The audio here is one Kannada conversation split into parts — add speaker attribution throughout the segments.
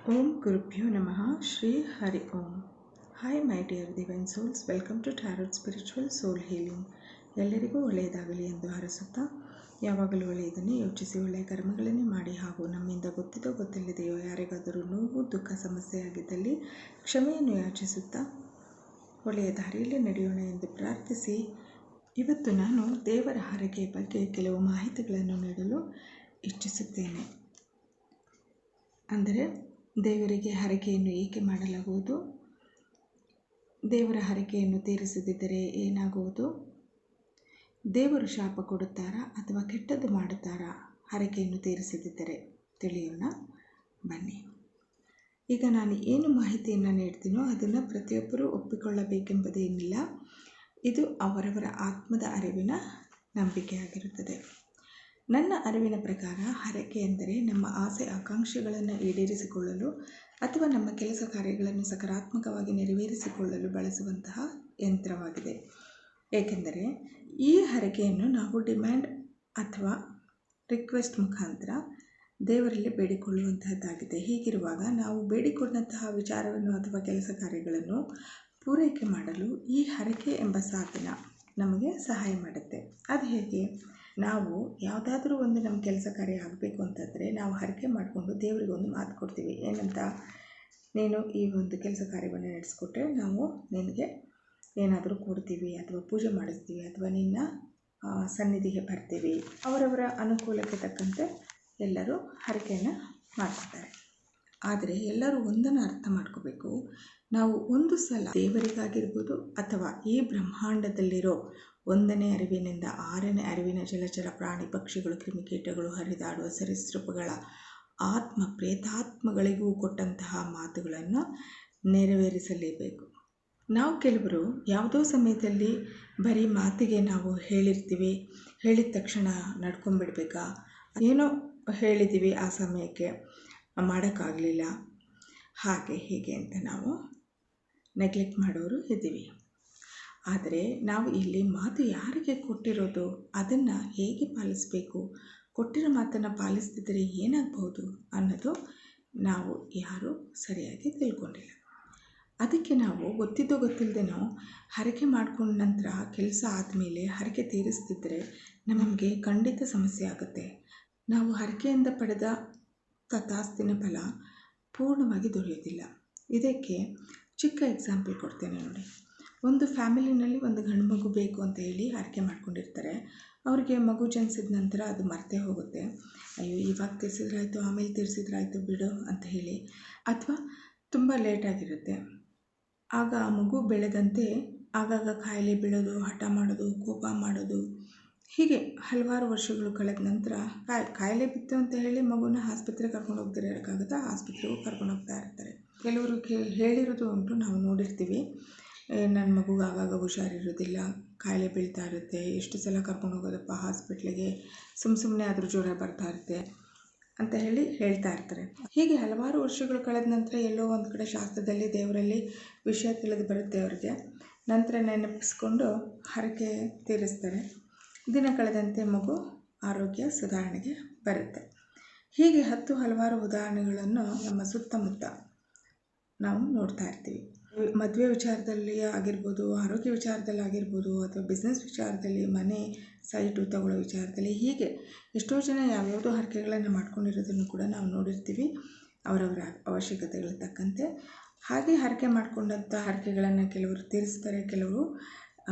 Speaker 1: Om Gurubhyo Namaha Shri Hari Om. Hi my dear divine souls, welcome to Tarot Spiritual Soul Healing. ಎಲ್ಲರಿಗೂ ಒಳ್ಳೆಯದಾಗಲಿ ಎಂದು ಹರಸುತ್ತಾ, ಯಾವಾಗಲೂ ಒಳ್ಳೆಯದನ್ನೇ ಯೋಚಿಸಿ ಒಳ್ಳೆಯ ಕರ್ಮಗಳನ್ನೇ ಮಾಡಿ ಹಾಗೂ ನಮ್ಮಿಂದ ಗೊತ್ತಿದೋ ಗೊತ್ತಿಲ್ಲದೆಯೋ ಯಾರಿಗಾದರೂ ನೋವು ದುಃಖ ಸಮಸ್ಯೆ ಆಗಿದ್ದಲ್ಲಿ ಕ್ಷಮೆಯನ್ನು ಯಾಚಿಸುತ್ತಾ ಒಳ್ಳೆಯ ದಾರಿಯಲ್ಲಿ ನಡೆಯೋಣ ಎಂದು ಪ್ರಾರ್ಥಿಸಿ, ಇವತ್ತು ನಾನು ದೇವರ ಹರಕೆಯ ಬಗ್ಗೆ ಕೆಲವು ಮಾಹಿತಿಗಳನ್ನು ನೀಡಲು ಇಚ್ಛಿಸುತ್ತೇನೆ. ಅಂದರೆ ದೇವರಿಗೆ ಹರಕೆಯನ್ನು ಏಕೆ ಮಾಡಲಾಗುವುದು, ದೇವರ ಹರಕೆಯನ್ನು ತೀರಿಸದಿದ್ದರೆ ಏನಾಗುವುದು, ದೇವರು ಶಾಪ ಕೊಡುತ್ತಾರಾ ಅಥವಾ ಕೆಟ್ಟದ್ದು ಮಾಡುತ್ತಾರಾ ಹರಕೆಯನ್ನು ತೀರಿಸದಿದ್ದರೆ ತಿಳಿಯೋಣ ಬನ್ನಿ. ಈಗ ನಾನು ಏನು ಮಾಹಿತಿಯನ್ನು ನೀಡ್ತೀನೋ ಅದನ್ನು ಪ್ರತಿಯೊಬ್ಬರೂ ಒಪ್ಪಿಕೊಳ್ಳಬೇಕೆಂಬುದೇನಿಲ್ಲ. ಇದು ಅವರವರ ಆತ್ಮದ ಅರಿವಿನ ನಂಬಿಕೆಯಾಗಿರುತ್ತದೆ. ನನ್ನ ಅರಿವಿನ ಪ್ರಕಾರ ಹರಕೆ ಎಂದರೆ ನಮ್ಮ ಆಸೆ ಆಕಾಂಕ್ಷೆಗಳನ್ನು ಈಡೇರಿಸಿಕೊಳ್ಳಲು ಅಥವಾ ನಮ್ಮ ಕೆಲಸ ಕಾರ್ಯಗಳನ್ನು ಸಕಾರಾತ್ಮಕವಾಗಿ ನೆರವೇರಿಸಿಕೊಳ್ಳಲು ಬಳಸುವಂತಹ ಯಂತ್ರವಾಗಿದೆ. ಏಕೆಂದರೆ ಈ ಹರಕೆಯನ್ನು ನಾವು ಡಿಮ್ಯಾಂಡ್ ಅಥವಾ ರಿಕ್ವೆಸ್ಟ್ ಮುಖಾಂತರ ದೇವರಲ್ಲಿ ಬೇಡಿಕೊಳ್ಳುವಂತಹದ್ದಾಗಿದೆ. ಹೀಗಿರುವಾಗ ನಾವು ಬೇಡಿಕೊಂಡಂತಹ ವಿಚಾರವನ್ನು ಅಥವಾ ಕೆಲಸ ಕಾರ್ಯಗಳನ್ನು ಪೂರೈಕೆ ಮಾಡಲು ಈ ಹರಕೆ ಎಂಬ ಸಾಧನ ನಮಗೆ ಸಹಾಯ ಮಾಡುತ್ತೆ. ಅದು ಹೇಗೆ? ನಾವು ಯಾವುದಾದ್ರೂ ಒಂದು ನಮ್ಮ ಕೆಲಸ ಕಾರ್ಯ ಆಗಬೇಕು ಅಂತಂದರೆ ನಾವು ಹರಕೆ ಮಾಡಿಕೊಂಡು ದೇವರಿಗೆ ಒಂದು ಮಾತು ಕೊಡ್ತೀವಿ. ಏನಂತ? ನೀನು ಈ ಒಂದು ಕೆಲಸ ಕಾರ್ಯವನ್ನು ನಡೆಸ್ಕೊಟ್ರೆ ನಾವು ನಿನಗೆ ಏನಾದರೂ ಕೊಡ್ತೀವಿ ಅಥವಾ ಪೂಜೆ ಮಾಡಿಸ್ತೀವಿ ಅಥವಾ ನಿನ್ನ ಸನ್ನಿಧಿಗೆ ಬರ್ತೀವಿ. ಅವರವರ ಅನುಕೂಲಕ್ಕೆ ತಕ್ಕಂತೆ ಎಲ್ಲರೂ ಹರಕೆಯನ್ನು ಮಾಡ್ಕೊತಾರೆ. ಆದರೆ ಎಲ್ಲರೂ ಒಂದನ್ನು ಅರ್ಥ ಮಾಡ್ಕೋಬೇಕು. ನಾವು ಒಂದು ಸಲ ದೇವರಿಗಾಗಿರ್ಬೋದು ಅಥವಾ ಈ ಬ್ರಹ್ಮಾಂಡದಲ್ಲಿರೋ 1ನೇ ಅರಿವಿನಿಂದ 6ನೇ ಅರಿವಿನ ಜಲಚರ ಪ್ರಾಣಿ ಪಕ್ಷಿಗಳು ಕ್ರಿಮಿಕೀಟಗಳು ಹರಿದಾಡುವ ಸರೀಸೃಪಗಳ ಆತ್ಮ ಪ್ರೇತಾತ್ಮಗಳಿಗೂ ಕೊಟ್ಟಂತಹ ಮಾತುಗಳನ್ನು ನೆರವೇರಿಸಲೇಬೇಕು. ನಾವು ಕೆಲವರು ಯಾವುದೋ ಸಮಯದಲ್ಲಿ ಬರೀ ಮಾತಿಗೆ ನಾವು ಹೇಳಿರ್ತೀವಿ, ಹೇಳಿದ ತಕ್ಷಣ ನಡ್ಕೊಂಡ್ಬಿಡ್ಬೇಕಾ, ಏನೋ ಹೇಳಿದ್ದೀವಿ ಆ ಸಮಯಕ್ಕೆ ಮಾಡೋಕ್ಕಾಗಲಿಲ್ಲ, ಹಾಗೆ ಹೀಗೆ ಅಂತ ನಾವು ನೆಗ್ಲೆಕ್ಟ್ ಮಾಡೋರು ಇದ್ದೀವಿ. ಆದರೆ ನಾವು ಇಲ್ಲಿ ಮಾತು ಯಾರಿಗೆ ಕೊಟ್ಟಿರೋದು ಅದನ್ನು ಹೇಗೆ ಪಾಲಿಸಬೇಕು, ಕೊಟ್ಟಿರೋ ಮಾತನ್ನು ಪಾಲಿಸ್ತಿದ್ದರೆ ಏನಾಗಬಹುದು ಅನ್ನೋದು ನಾವು ಯಾರೂ ಸರಿಯಾಗಿ ತಿಳ್ಕೊಂಡಿಲ್ಲ. ಅದಕ್ಕೆ ನಾವು ಗೊತ್ತಿದ್ದೋ ಗೊತ್ತಿಲ್ಲದೇನೋ ಹರಕೆ ಮಾಡ್ಕೊಂಡ ನಂತರ ಕೆಲಸ ಆದಮೇಲೆ ಹರಕೆ ತೀರಿಸ್ತಿದ್ರೆ ನಮಗೆ ಖಂಡಿತ ಸಮಸ್ಯೆ ಆಗುತ್ತೆ. ನಾವು ಹರಕೆಯಿಂದ ಪಡೆದ ತಥಾಸ್ತಿನ ಫಲ ಪೂರ್ಣವಾಗಿ ದೊರೆಯೋದಿಲ್ಲ. ಇದಕ್ಕೆ ಚಿಕ್ಕ ಎಕ್ಸಾಂಪಲ್ ಕೊಡ್ತೇನೆ ನೋಡಿ. ಒಂದು ಫ್ಯಾಮಿಲಿನಲ್ಲಿ ಒಂದು ಗಂಡು ಮಗು ಬೇಕು ಅಂತ ಹೇಳಿ ಹರಕೆ ಮಾಡ್ಕೊಂಡಿರ್ತಾರೆ. ಅವ್ರಿಗೆ ಮಗು ಜನಿಸಿದ ನಂತರ ಅದು ಮರ್ತೇ ಹೋಗುತ್ತೆ. ಅಯ್ಯೋ ಇವಾಗ ತೀರಿಸಿದ್ರಾಯ್ತು, ಆಮೇಲೆ ತೀರಿಸಿದ್ರಾಯ್ತು ಬಿಡು ಅಂತ ಹೇಳಿ, ಅಥವಾ ತುಂಬ ಲೇಟಾಗಿರುತ್ತೆ. ಆಗ ಆ ಮಗು ಬೆಳೆದಂತೆ ಆಗಾಗ ಕಾಯಿಲೆ ಬೀಳೋದು, ಹಠ ಮಾಡೋದು, ಕೋಪ ಮಾಡೋದು, ಹೀಗೆ ಹಲವಾರು ವರ್ಷಗಳು ಕಳೆದ ನಂತರ ಕಾಯಿಲೆ ಬಿತ್ತು ಅಂತ ಹೇಳಿ ಮಗುನ ಆಸ್ಪತ್ರೆಗೆ ಕರ್ಕೊಂಡು ಹೋಗ್ದಿರ ಇರೋಕ್ಕಾಗುತ್ತಾ? ಆಸ್ಪತ್ರೆಗೂ ಕರ್ಕೊಂಡು ಹೋಗ್ತಾ ಇರ್ತಾರೆ. ಕೆಲವರು ಹೇಳಿರೋದು ಉಂಟು, ನಾವು ನೋಡಿರ್ತೀವಿ. ನನ್ನ ಮಗುಗೆ ಆಗಾಗ ಹುಷಾರಿರೋದಿಲ್ಲ, ಕಾಯಿಲೆ ಬೀಳ್ತಾ ಇರುತ್ತೆ, ಎಷ್ಟು ಸಲ ಕರ್ಕೊಂಡು ಹೋಗೋದಪ್ಪ ಹಾಸ್ಪಿಟ್ಲಿಗೆ, ಸುಮ್ಮನೆ ಆದರೂ ಜ್ವರ ಬರ್ತಾ ಇರುತ್ತೆ ಅಂತ ಹೇಳಿ ಹೇಳ್ತಾ ಇರ್ತಾರೆ. ಹೀಗೆ ಹಲವಾರು ವರ್ಷಗಳು ಕಳೆದ ನಂತರ ಎಲ್ಲೋ ಒಂದು ಕಡೆ ಶಾಸ್ತ್ರದಲ್ಲಿ ದೇವರಲ್ಲಿ ವಿಷಯ ತಿಳಿದು ಬರುತ್ತೆ ಅವರಿಗೆ. ನಂತರ ನೆನಪಿಸ್ಕೊಂಡು ಹರಕೆ ತೀರಿಸ್ತಾರೆ. ದಿನ ಕಳೆದಂತೆ ಮಗು ಆರೋಗ್ಯ ಸುಧಾರಣೆಗೆ ಬರುತ್ತೆ. ಹೀಗೆ ಹಲವಾರು ಉದಾಹರಣೆಗಳನ್ನು ನಮ್ಮ ಸುತ್ತಮುತ್ತ ನಾವು ನೋಡ್ತಾ ಇರ್ತೀವಿ. ಮದುವೆ ವಿಚಾರದಲ್ಲಿ ಆಗಿರ್ಬೋದು, ಆರೋಗ್ಯ ವಿಚಾರದಲ್ಲಿ ಆಗಿರ್ಬೋದು, ಅಥವಾ ಬಿಸ್ನೆಸ್ ವಿಚಾರದಲ್ಲಿ, ಮನೆ ಸೈಟು ತಗೊಳ್ಳೋ ವಿಚಾರದಲ್ಲಿ, ಹೀಗೆ ಎಷ್ಟೋ ಜನ ಯಾವ್ಯಾವುದೋ ಹರಕೆಗಳನ್ನು ಮಾಡ್ಕೊಂಡಿರೋದನ್ನು ಕೂಡ ನಾವು ನೋಡಿರ್ತೀವಿ ಅವರವರ ಅವಶ್ಯಕತೆಗಳಿಗೆ ತಕ್ಕಂತೆ. ಹಾಗೆ ಹರಕೆ ಮಾಡಿಕೊಂಡಂಥ ಹರಕೆಗಳನ್ನು ಕೆಲವರು ತೀರಿಸ್ತಾರೆ, ಕೆಲವರು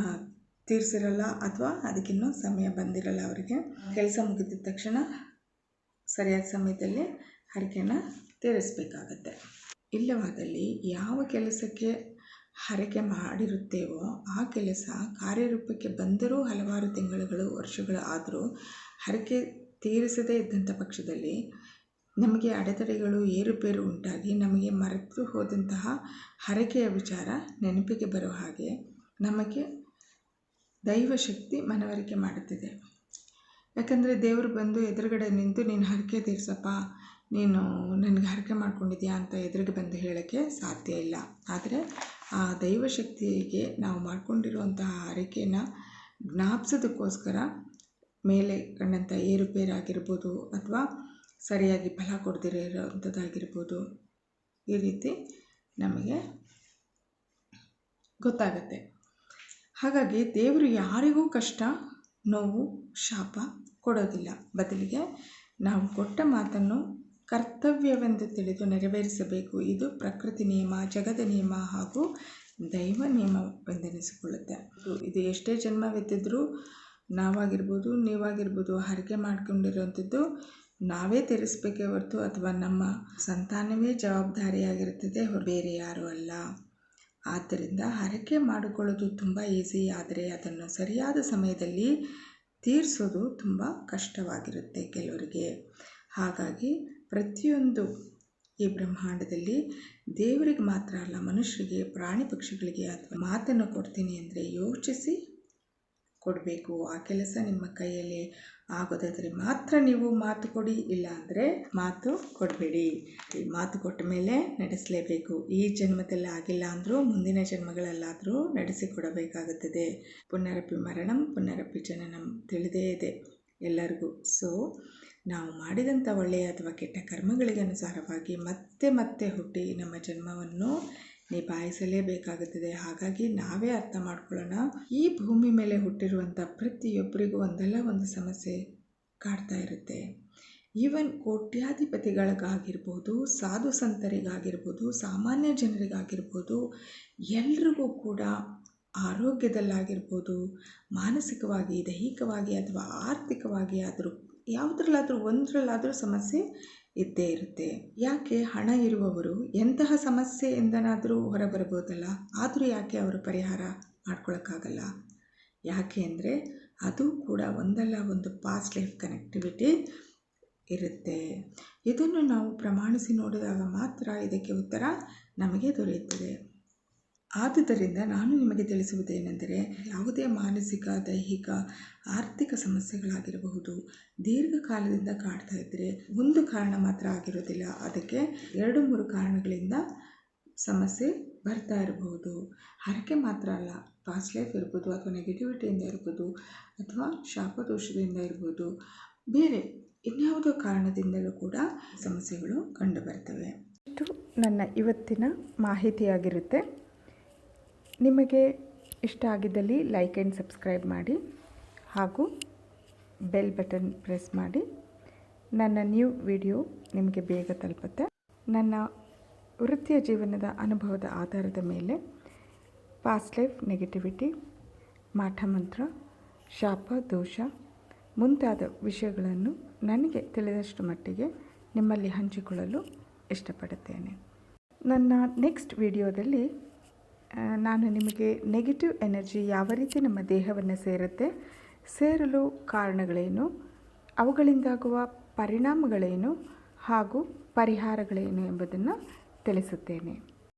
Speaker 1: ತೀರಿಸಿರಲ್ಲ, ಅಥವಾ ಅದಕ್ಕಿನ್ನೂ ಸಮಯ ಬಂದಿರಲ್ಲ. ಅವರಿಗೆ ಕೆಲಸ ಮುಗಿದ ತಕ್ಷಣ ಸರಿಯಾದ ಸಮಯದಲ್ಲಿ ಹರಕೆಯನ್ನು ತೀರಿಸಬೇಕಾಗತ್ತೆ. ಇಲ್ಲವಾದಲ್ಲಿ ಯಾವ ಕೆಲಸಕ್ಕೆ ಹರಕೆ ಮಾಡಿರುತ್ತೇವೋ ಆ ಕೆಲಸ ಕಾರ್ಯರೂಪಕ್ಕೆ ಬಂದರೂ ಹಲವಾರು ತಿಂಗಳುಗಳು ವರ್ಷಗಳು ಆದರೂ ಹರಕೆ ತೀರಿಸದೇ ಇದ್ದಂಥ ಪಕ್ಷದಲ್ಲಿ ನಮಗೆ ಅಡೆತಡೆಗಳು ಏರುಪೇರು ಉಂಟಾಗಿ ನಮಗೆ ಮರೆತು ಹೋದಂತಹ ಹರಕೆಯ ವಿಚಾರ ನೆನಪಿಗೆ ಬರೋ ಹಾಗೆ ನಮಗೆ ದೈವಶಕ್ತಿ ಮನವರಿಕೆ ಮಾಡುತ್ತಿದೆ. ಯಾಕಂದರೆ ದೇವರು ಬಂದು ಎದುರುಗಡೆ ನಿಂತು ನೀನು ಹರಕೆ ತೀರಿಸಪ್ಪ, ನೀನು ನನಗೆ ಹರಕೆ ಮಾಡ್ಕೊಂಡಿದ್ಯಾ ಅಂತ ಎದುರಿಗೆ ಬಂದು ಹೇಳೋಕ್ಕೆ ಸಾಧ್ಯ ಇಲ್ಲ. ಆದರೆ ಆ ದೈವಶಕ್ತಿಗೆ ನಾವು ಮಾಡ್ಕೊಂಡಿರುವಂತಹ ಹರಕೆಯನ್ನು ಜ್ಞಾಪಿಸೋದಕ್ಕೋಸ್ಕರ ಮೇಲೆ ಕಂಡಂಥ ಏರುಪೇರಾಗಿರ್ಬೋದು ಅಥವಾ ಸರಿಯಾಗಿ ಫಲ ಕೊಡದಿರೋ ಇರೋವಂಥದ್ದಾಗಿರ್ಬೋದು, ಈ ರೀತಿ ನಮಗೆ ಗೊತ್ತಾಗುತ್ತೆ. ಹಾಗಾಗಿ ದೇವರು ಯಾರಿಗೂ ಕಷ್ಟ, ನೋವು, ಶಾಪ ಕೊಡೋದಿಲ್ಲ. ಬದಲಿಗೆ ನಾವು ಕೊಟ್ಟ ಮಾತನ್ನು ಕರ್ತವ್ಯವೆಂದು ತಿಳಿದು ನೆರವೇರಿಸಬೇಕು. ಇದು ಪ್ರಕೃತಿ ನಿಯಮ, ಜಗದ ನಿಯಮ ಹಾಗೂ ದೈವ ನಿಯಮವೆಂದೆನಿಸಿಕೊಳ್ಳುತ್ತೆ. ಇದು ಎಷ್ಟೇ ಜನ್ಮವೆತ್ತಿದ್ರೂ ನಾವಾಗಿರ್ಬೋದು, ನೀವಾಗಿರ್ಬೋದು, ಹರಕೆ ಮಾಡ್ಕೊಂಡಿರೋಂಥದ್ದು ನಾವೇ ತೀರಿಸಬೇಕೇ ಹೊರತು ಅಥವಾ ನಮ್ಮ ಸಂತಾನವೇ ಜವಾಬ್ದಾರಿಯಾಗಿರುತ್ತದೆ, ಬೇರೆ ಯಾರೂ ಅಲ್ಲ. ಆದ್ದರಿಂದ ಹರಕೆ ಮಾಡಿಕೊಳ್ಳೋದು ತುಂಬ ಈಸಿ, ಆದರೆ ಅದನ್ನು ಸರಿಯಾದ ಸಮಯದಲ್ಲಿ ತೀರಿಸೋದು ತುಂಬ ಕಷ್ಟವಾಗಿರುತ್ತೆ ಕೆಲವರಿಗೆ. ಹಾಗಾಗಿ ಪ್ರತಿಯೊಂದು ಈ ಬ್ರಹ್ಮಾಂಡದಲ್ಲಿ ದೇವರಿಗೆ ಮಾತ್ರ ಅಲ್ಲ, ಮನುಷ್ಯರಿಗೆ, ಪ್ರಾಣಿ ಪಕ್ಷಿಗಳಿಗೆ ಅಥವಾ ಮಾತನ್ನು ಕೊಡ್ತೀನಿ ಅಂದರೆ ಯೋಚಿಸಿ ಕೊಡಬೇಕು. ಆ ಕೆಲಸ ನಿಮ್ಮ ಕೈಯಲ್ಲಿ ಆಗೋದಾದರೆ ಮಾತ್ರ ನೀವು ಮಾತು ಕೊಡಿ, ಇಲ್ಲ ಅಂದರೆ ಮಾತು ಕೊಡಬೇಡಿ. ಮಾತು ಕೊಟ್ಟ ಮೇಲೆ ನಡೆಸಲೇಬೇಕು. ಈ ಜನ್ಮದಲ್ಲಿ ಆಗಿಲ್ಲ ಅಂದರೂ ಮುಂದಿನ ಜನ್ಮಗಳಲ್ಲಾದರೂ ನಡೆಸಿಕೊಡಬೇಕಾಗುತ್ತದೆ. ಪುನರಪಿ ಮರಣಂ ಪುನರಪಿ ಜನನಂ ತಿಳಿದೇ ಇದೆ ಎಲ್ಲರಿಗೂ. ಸೊ ನಾವು ಮಾಡಿದಂಥ ಒಳ್ಳೆಯ ಅಥವಾ ಕೆಟ್ಟ ಕರ್ಮಗಳಿಗೆ ಅನುಸಾರವಾಗಿ ಮತ್ತೆ ಮತ್ತೆ ಹುಟ್ಟಿ ನಮ್ಮ ಜನ್ಮವನ್ನು ನಿಭಾಯಿಸಲೇಬೇಕಾಗುತ್ತದೆ. ಹಾಗಾಗಿ ನಾವೇ ಅರ್ಥ ಮಾಡ್ಕೊಳ್ಳೋಣ, ಈ ಭೂಮಿ ಮೇಲೆ ಹುಟ್ಟಿರುವಂಥ ಪ್ರತಿಯೊಬ್ಬರಿಗೂ ಒಂದಲ್ಲ ಒಂದು ಸಮಸ್ಯೆ ಕಾಡ್ತಾ ಇರುತ್ತೆ. ಈವನ್ ಕೋಟ್ಯಾಧಿಪತಿಗಳಿಗಾಗಿರ್ಬೋದು, ಸಾಧು ಸಂತರಿಗಾಗಿರ್ಬೋದು, ಸಾಮಾನ್ಯ ಜನರಿಗಾಗಿರ್ಬೋದು, ಎಲ್ರಿಗೂ ಕೂಡ ಆರೋಗ್ಯದಲ್ಲಾಗಿರ್ಬೋದು, ಮಾನಸಿಕವಾಗಿ, ದೈಹಿಕವಾಗಿ ಅಥವಾ ಆರ್ಥಿಕವಾಗಿ ಆದರೂ ಯಾವುದ್ರಲ್ಲಾದರೂ ಒಂದರಲ್ಲಾದರೂ ಸಮಸ್ಯೆ ಇದ್ದೇ ಇರುತ್ತೆ. ಯಾಕೆ? ಹಣ ಇರುವವರು ಎಂತಹ ಸಮಸ್ಯೆಯಿಂದನಾದರೂ ಹೊರಬರಬಹುದಲ್ಲ, ಆದರೂ ಯಾಕೆ ಅವರು ಪರಿಹಾರ ಮಾಡ್ಕೊಳ್ಳೋಕ್ಕಾಗಲ್ಲ? ಯಾಕೆ ಅಂದರೆ ಅದು ಕೂಡ ಒಂದಲ್ಲ ಒಂದು ಪಾಸ್ಟ್ ಲೈಫ್ ಕನೆಕ್ಟಿವಿಟಿ ಇರುತ್ತೆ. ಇದನ್ನು ನಾವು ಪ್ರಮಾಣಿಸಿ ನೋಡಿದಾಗ ಮಾತ್ರ ಇದಕ್ಕೆ ಉತ್ತರ ನಮಗೆ ದೊರೆಯುತ್ತದೆ. ಆದುದರಿಂದ ನಾನು ನಿಮಗೆ ತಿಳಿಸುವುದೇನೆಂದರೆ, ಯಾವುದೇ ಮಾನಸಿಕ, ದೈಹಿಕ, ಆರ್ಥಿಕ ಸಮಸ್ಯೆಗಳಾಗಿರಬಹುದು, ದೀರ್ಘಕಾಲದಿಂದ ಕಾಡ್ತಾ ಇದ್ದರೆ ಒಂದು ಕಾರಣ ಮಾತ್ರ ಆಗಿರೋದಿಲ್ಲ, ಅದಕ್ಕೆ 2-3 ಕಾರಣಗಳಿಂದ ಸಮಸ್ಯೆ ಬರ್ತಾ ಇರಬಹುದು. ಹರಕೆ ಮಾತ್ರ ಅಲ್ಲ, ಪಾಸ್ಟ್ ಲೈಫ್ ಇರ್ಬೋದು, ಅಥವಾ ನೆಗೆಟಿವಿಟಿಯಿಂದ ಇರ್ಬೋದು, ಅಥವಾ ಶಾಪದೋಷದಿಂದ ಇರ್ಬೋದು, ಬೇರೆ ಇನ್ಯಾವುದೋ ಕಾರಣದಿಂದಲೂ ಕೂಡ ಸಮಸ್ಯೆಗಳು ಕಂಡುಬರ್ತವೆ. ಇಷ್ಟು ನನ್ನ ಇವತ್ತಿನ ಮಾಹಿತಿಯಾಗಿರುತ್ತೆ. ನಿಮಗೆ ಇಷ್ಟ ಆಗಿದ್ದಲ್ಲಿ ಲೈಕ್ ಆ್ಯಂಡ್ ಸಬ್ಸ್ಕ್ರೈಬ್ ಮಾಡಿ ಹಾಗೂ ಬೆಲ್ ಬಟನ್ ಪ್ರೆಸ್ ಮಾಡಿ. ನನ್ನ ನ್ಯೂ ವಿಡಿಯೋ ನಿಮಗೆ ಬೇಗ ತಲುಪುತ್ತೆ. ನನ್ನ ವೃತ್ತಿಯ ಜೀವನದ ಅನುಭವದ ಆಧಾರದ ಮೇಲೆ ಪಾಸ್ಟ್ ಲೈಫ್, ನೆಗೆಟಿವಿಟಿ, ಮಾಟಮಂತ್ರ, ಶಾಪ, ದೋಷ ಮುಂತಾದ ವಿಷಯಗಳನ್ನು ನನಗೆ ತಿಳಿದಷ್ಟು ಮಟ್ಟಿಗೆ ನಿಮ್ಮಲ್ಲಿ ಹಂಚಿಕೊಳ್ಳಲು ಇಷ್ಟಪಡುತ್ತೇನೆ. ನನ್ನ ನೆಕ್ಸ್ಟ್ ವಿಡಿಯೋದಲ್ಲಿ ನಾನು ನಿಮಗೆ ನೆಗೆಟಿವ್ ಎನರ್ಜಿ ಯಾವ ರೀತಿ ನಮ್ಮ ದೇಹವನ್ನು ಸೇರಲು ಕಾರಣಗಳೇನು, ಅವುಗಳಿಂದಾಗುವ ಪರಿಣಾಮಗಳೇನು ಹಾಗೂ ಪರಿಹಾರಗಳೇನು ಎಂಬುದನ್ನು ತಿಳಿಸುತ್ತೇನೆ.